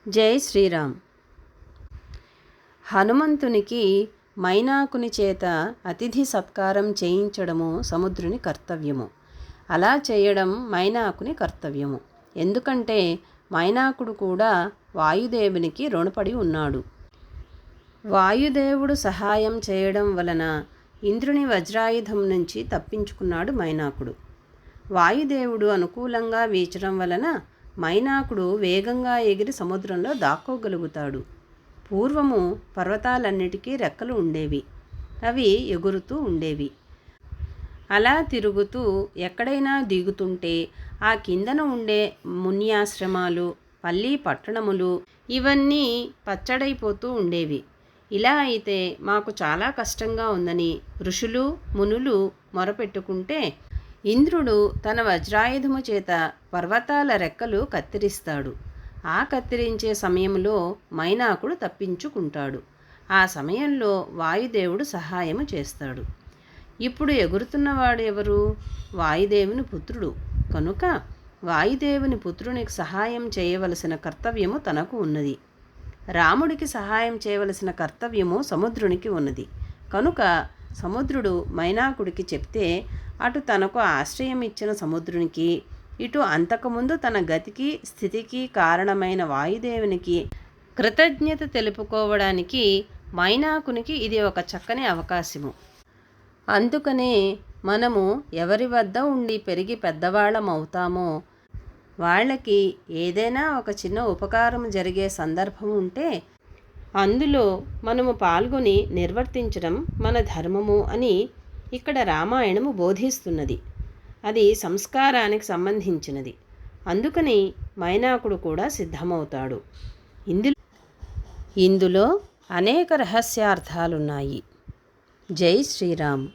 జై శ్రీరామ్. హనుమంతునికి మైనాకుని చేత అతిథి సత్కారం చేయించడము సముద్రుని కర్తవ్యము. అలా చేయడం మైనాకుని కర్తవ్యము. ఎందుకంటే మైనాకుడు కూడా వాయుదేవునికి రుణపడి ఉన్నాడు. వాయుదేవుడు సహాయం చేయడం వలన ఇంద్రుని వజ్రాయుధం నుంచి తప్పించుకున్నాడు మైనాకుడు. వాయుదేవుడు అనుకూలంగా వీచడం వలన మైనాకుడు వేగంగా ఎగిరి సముద్రంలో దాక్కోగలుగుతాడు. పూర్వము పర్వతాలన్నిటికీ రెక్కలు ఉండేవి. అవి ఎగురుతూ ఉండేవి. అలా తిరుగుతూ ఎక్కడైనా దిగుతుంటే ఆ కిందన ఉండే మున్యాశ్రమాలు, పల్లి పట్టణములు ఇవన్నీ పచ్చడైపోతూ ఉండేవి. ఇలా అయితే మాకు చాలా కష్టంగా ఉందని ఋషులు మునులు మొరపెట్టుకుంటే ఇంద్రుడు తన వజ్రాయుధము చేత పర్వతాల రెక్కలు కత్తిరిస్తాడు. ఆ కత్తిరించే సమయంలో మైనాకుడు తప్పించుకుంటాడు. ఆ సమయంలో వాయుదేవుడు సహాయము చేస్తాడు. ఇప్పుడు ఎగురుతున్నవాడు ఎవరు? వాయుదేవుని పుత్రుడు. కనుక వాయుదేవుని పుత్రునికి సహాయం చేయవలసిన కర్తవ్యము తనకు ఉన్నది. రాముడికి సహాయం చేయవలసిన కర్తవ్యము సముద్రునికి ఉన్నది. కనుక సముద్రుడు మైనాకుడికి చెప్తే అటు తనకు ఆశ్రయం ఇచ్చిన సముద్రునికి, ఇటు అంతకుముందు తన గతికి స్థితికి కారణమైన వాయుదేవునికి కృతజ్ఞత తెలుపుకోవడానికి మైనాకునికి ఇది ఒక చక్కని అవకాశము. అందుకనే మనము ఎవరి వద్ద ఉండి పెరిగి పెద్దవాళ్ళం అవుతామో వాళ్ళకి ఏదైనా ఒక చిన్న ఉపకారం జరిగే సందర్భం ఉంటే అందులో మనము పాల్గొని నిర్వర్తించడం మన ధర్మము అని ఇక్కడ రామాయణము బోధిస్తున్నది. అది సంస్కారానికి సంబంధించినది. అందుకని మైనాకుడు కూడా సిద్ధమవుతాడు. ఇందులో అనేక రహస్యార్థాలున్నాయి. జై శ్రీరామ్.